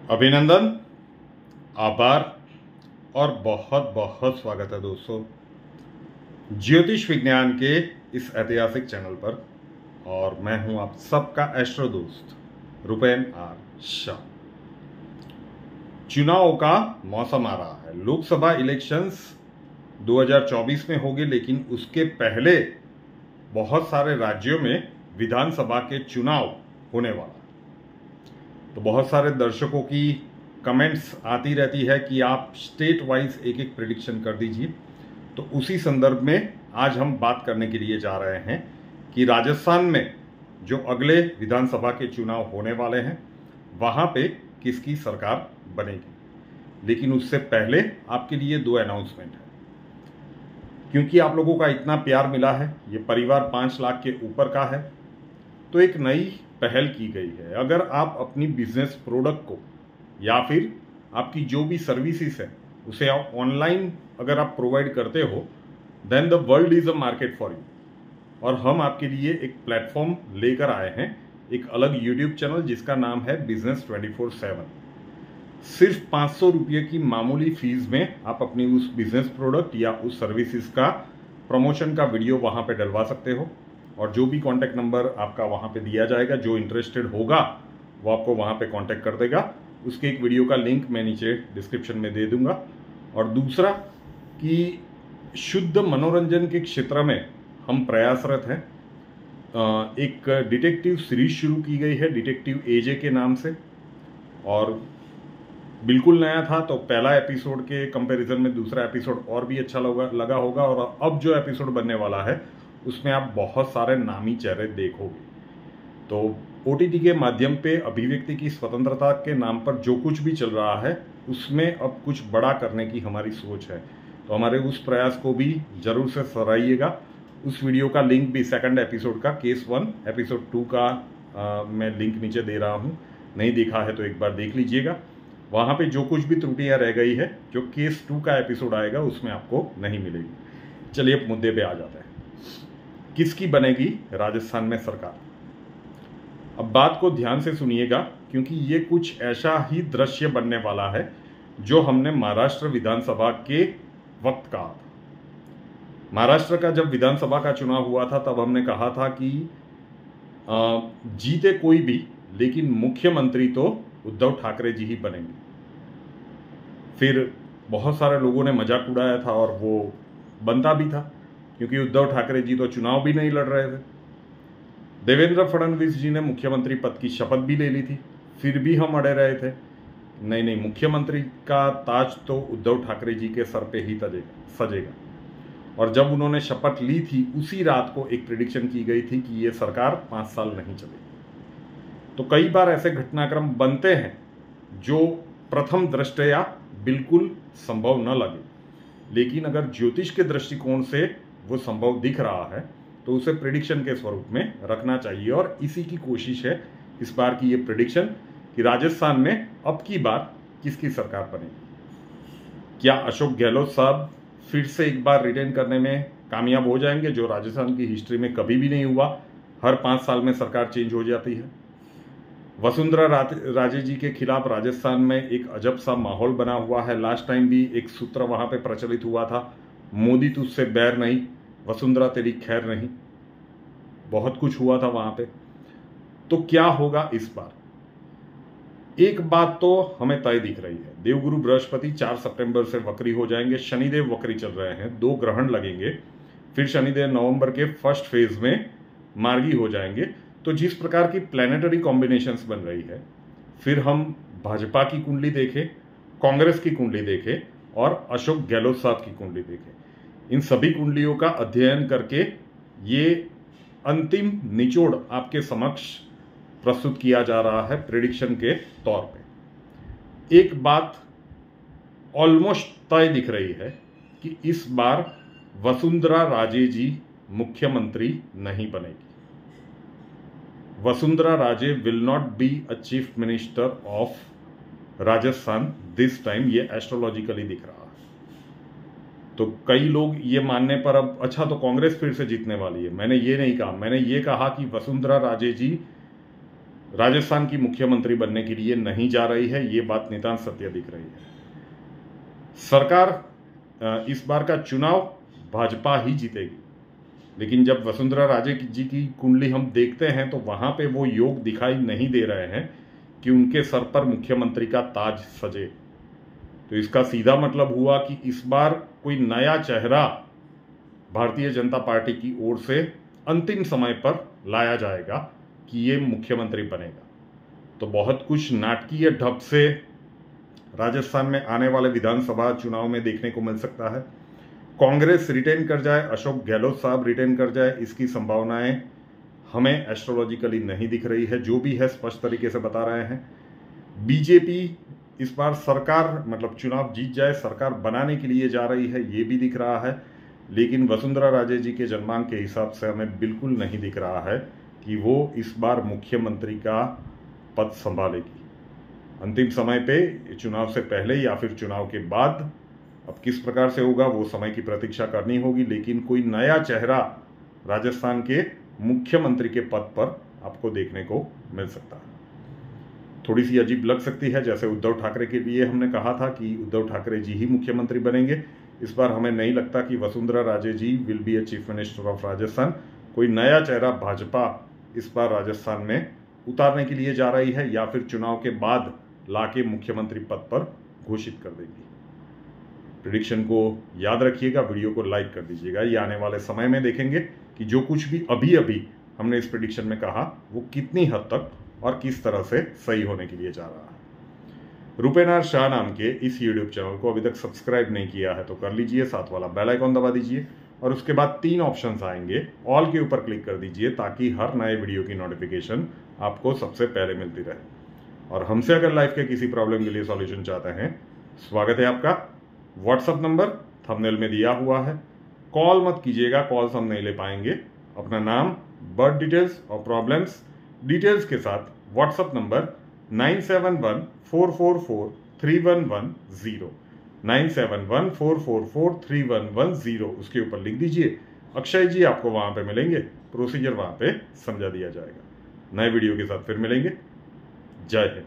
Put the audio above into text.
अभिनंदन, आभार और बहुत बहुत स्वागत है दोस्तों ज्योतिष विज्ञान के इस ऐतिहासिक चैनल पर। और मैं हूं आप सबका एस्ट्रो दोस्त रुपेन आर शाह। चुनाव का मौसम आ रहा है। लोकसभा इलेक्शंस 2024 में होंगे, लेकिन उसके पहले बहुत सारे राज्यों में विधानसभा के चुनाव होने वाला है। तो बहुत सारे दर्शकों की कमेंट्स आती रहती है कि आप स्टेट वाइज एक एक प्रेडिक्शन कर दीजिए। तो उसी संदर्भ में आज हम बात करने के लिए जा रहे हैं कि राजस्थान में जो अगले विधानसभा के चुनाव होने वाले हैं वहां पे किसकी सरकार बनेगी। लेकिन उससे पहले आपके लिए दो अनाउंसमेंट है। क्योंकि आप लोगों का इतना प्यार मिला है, ये परिवार 5 लाख के ऊपर का है, तो एक नई पहल की गई है। अगर आप अपनी बिजनेस प्रोडक्ट को या फिर आपकी जो भी सर्विसेज है उसे आप ऑनलाइन अगर आप प्रोवाइड करते हो, then the world is a market for you. और हम आपके लिए एक प्लेटफॉर्म लेकर आए हैं, एक अलग यूट्यूब चैनल जिसका नाम है बिजनेस 24/7। सिर्फ 500 रुपये की मामूली फीस में आप अपनी उस बिजनेस प्रोडक्ट या उस सर्विसेज का प्रमोशन का वीडियो वहां पे डलवा सकते हो। और जो भी कॉन्टैक्ट नंबर आपका वहां पे दिया जाएगा, जो इंटरेस्टेड होगा वो आपको वहां पे कॉन्टैक्ट कर देगा। उसके एक वीडियो का लिंक मैं नीचे डिस्क्रिप्शन में दे दूंगा। और दूसरा कि शुद्ध मनोरंजन के क्षेत्र में हम प्रयासरत हैं। एक डिटेक्टिव सीरीज शुरू की गई है डिटेक्टिव एजे के नाम से, और बिल्कुल नया था। तो पहला एपिसोड के कंपैरिजन में दूसरा एपिसोड और भी अच्छा लगा होगा। और अब जो एपिसोड बनने वाला है उसमें आप बहुत सारे नामी चेहरे देखोगे। तो ओटीटी के माध्यम पे अभिव्यक्ति की स्वतंत्रता के नाम पर जो कुछ भी चल रहा है उसमें अब कुछ बड़ा करने की हमारी सोच है। तो हमारे उस प्रयास को भी जरूर से सराहिएगा। उस वीडियो का लिंक भी सेकंड एपिसोड का केस 1 एपिसोड 2 का मैं लिंक नीचे दे रहा हूँ। नहीं देखा है तो एक बार देख लीजिएगा। वहाँ पे जो कुछ भी त्रुटियाँ रह गई है जो केस 2 का एपिसोड आएगा उसमें आपको नहीं मिलेगी। चलिए अब मुद्दे पे आ जाते हैं। किसकी बनेगी राजस्थान में सरकार? अब बात को ध्यान से सुनिएगा, क्योंकि ये कुछ ऐसा ही दृश्य बनने वाला है जो हमने महाराष्ट्र विधानसभा के वक्त कहा था। महाराष्ट्र का जब विधानसभा का चुनाव हुआ था तब हमने कहा था कि जीते कोई भी, लेकिन मुख्यमंत्री तो उद्धव ठाकरे जी ही बनेंगे। फिर बहुत सारे लोगों ने मजाक उड़ाया था और वो बनता भी था, क्योंकि उद्धव ठाकरे जी तो चुनाव भी नहीं लड़ रहे थे। देवेंद्र फडणवीस जी ने मुख्यमंत्री पद की शपथ भी ले ली थी, फिर भी हम अड़े रहे थे नहीं नहीं, मुख्यमंत्री का ताज तो उद्धव ठाकरे जी के सर पे ही सजेगा। और जब उन्होंने शपथ ली थी उसी रात को एक प्रेडिक्शन की गई थी कि ये सरकार 5 साल नहीं चलेगी। तो कई बार ऐसे घटनाक्रम बनते हैं जो प्रथम दृष्टया बिल्कुल संभव न लगे, लेकिन अगर ज्योतिष के दृष्टिकोण से वो संभव दिख रहा है तो उसे प्रेडिक्शन के स्वरूप में रखना चाहिए। और इसी की कोशिश है इस बार की ये प्रेडिक्शन कि राजस्थान में अब की बार किसकी सरकार बनेगी। क्या अशोक गहलोत साहब फिर से एक बार रिटेन करने में कामयाब हो जाएंगे, जो राजस्थान की हिस्ट्री में कभी भी नहीं हुआ। हर 5 साल में सरकार चेंज हो जाती है। वसुंधरा राजे जी के खिलाफ राजस्थान में एक अजब सा माहौल बना हुआ है। लास्ट टाइम भी एक सूत्र वहां पे प्रचलित हुआ था, मोदी तुझसे बैर नहीं, वसुंधरा तेरी खैर नहीं। बहुत कुछ हुआ था वहां पे। तो क्या होगा इस बार? एक बात तो हमें तय दिख रही है, देवगुरु बृहस्पति 4 सितंबर से वक्री हो जाएंगे। शनिदेव वक्री चल रहे हैं, 2 ग्रहण लगेंगे। फिर शनिदेव नवंबर के फर्स्ट फेज में मार्गी हो जाएंगे। तो जिस प्रकार की प्लैनेटरी कॉम्बिनेशंस बन रही है, फिर हम भाजपा की कुंडली देखें, कांग्रेस की कुंडली देखें और अशोक गहलोत साहब की कुंडली देखें, इन सभी कुंडलियों का अध्ययन करके ये अंतिम निचोड़ आपके समक्ष प्रस्तुत किया जा रहा है प्रेडिक्शन के तौर पे। एक बात ऑलमोस्ट तय दिख रही है कि इस बार वसुंधरा राजे जी मुख्यमंत्री नहीं बनेगी। Vasundhara Raje will not be a chief minister of Rajasthan this time. ये एस्ट्रोलॉजिकली दिख रहा है। तो कई लोग ये मानने पर अब अच्छा तो कांग्रेस फिर से जीतने वाली है। मैंने ये नहीं कहा, मैंने ये कहा कि वसुंधरा राजे जी राजस्थान की मुख्यमंत्री बनने के लिए नहीं जा रही है। ये बात नितांत सत्य दिख रही है। सरकार इस बार का चुनाव भाजपा ही जीतेगी, लेकिन जब वसुंधरा राजे जी की कुंडली हम देखते हैं तो वहां पे वो योग दिखाई नहीं दे रहे हैं कि उनके सर पर मुख्यमंत्री का ताज सजे। तो इसका सीधा मतलब हुआ कि इस बार कोई नया चेहरा भारतीय जनता पार्टी की ओर से अंतिम समय पर लाया जाएगा कि ये मुख्यमंत्री बनेगा। तो बहुत कुछ नाटकीय ढंग से राजस्थान में आने वाले विधानसभा चुनाव में देखने को मिल सकता है। कांग्रेस रिटेन कर जाए, अशोक गहलोत साहब रिटेन कर जाए, इसकी संभावनाएं हमें एस्ट्रोलॉजिकली नहीं दिख रही है। जो भी है स्पष्ट तरीके से बता रहे हैं। बीजेपी इस बार सरकार मतलब चुनाव जीत जाए, सरकार बनाने के लिए जा रही है, ये भी दिख रहा है। लेकिन वसुंधरा राजे जी के जन्मांक के हिसाब से हमें बिल्कुल नहीं दिख रहा है कि वो इस बार मुख्यमंत्री का पद संभालेगी। अंतिम समय पे चुनाव से पहले या फिर चुनाव के बाद अब किस प्रकार से होगा वो समय की प्रतीक्षा करनी होगी। लेकिन कोई नया चेहरा राजस्थान के मुख्यमंत्री के पद पर आपको देखने को मिल सकता है। थोड़ी सी अजीब लग सकती है, जैसे उद्धव ठाकरे के लिए हमने कहा था कि उद्धव ठाकरे जी ही मुख्यमंत्री बनेंगे। इस बार हमें नहीं लगता कि Vasundhara Raje ji will be a chief minister of Rajasthan. कोई नया चेहरा भाजपा इस बार राजस्थान में उतारने के लिए जा रही है या फिर चुनाव के बाद लाके मुख्यमंत्री पद पर घोषित कर देगी। प्रेडिक्शन को याद रखिएगा, वीडियो को लाइक कर दीजिएगा। ये आने वाले समय में देखेंगे कि जो कुछ भी अभी हमने इस प्रेडिक्शन में कहा वो कितनी हद तक और किस तरह से सही होने के लिए जा रहा है। रुपेनार शाह नाम के इस यूट्यूब चैनल को अभी तक सब्सक्राइब नहीं किया है तो कर लीजिए, साथ वाला बेल आइकॉन दबा दीजिए और उसके बाद 3 ऑप्शंस आएंगे, ऑल के ऊपर क्लिक कर दीजिए ताकि हर नए वीडियो की नोटिफिकेशन आपको सबसे पहले मिलती रहे। और हमसे अगर लाइफ के किसी प्रॉब्लम के लिए सॉल्यूशन चाहते हैं, स्वागत है आपका। व्हाट्सएप नंबर थंबनेल में दिया हुआ है। कॉल मत कीजिएगा, कॉल्स हम नहीं ले पाएंगे। अपना नाम, बर्थ डिटेल्स और प्रॉब्लम्स डिटेल्स के साथ व्हाट्सएप नंबर 9714443110 9714443110 उसके ऊपर लिख दीजिए। अक्षय जी आपको वहां पे मिलेंगे, प्रोसीजर वहां पे समझा दिया जाएगा। नए वीडियो के साथ फिर मिलेंगे। जय हिंद।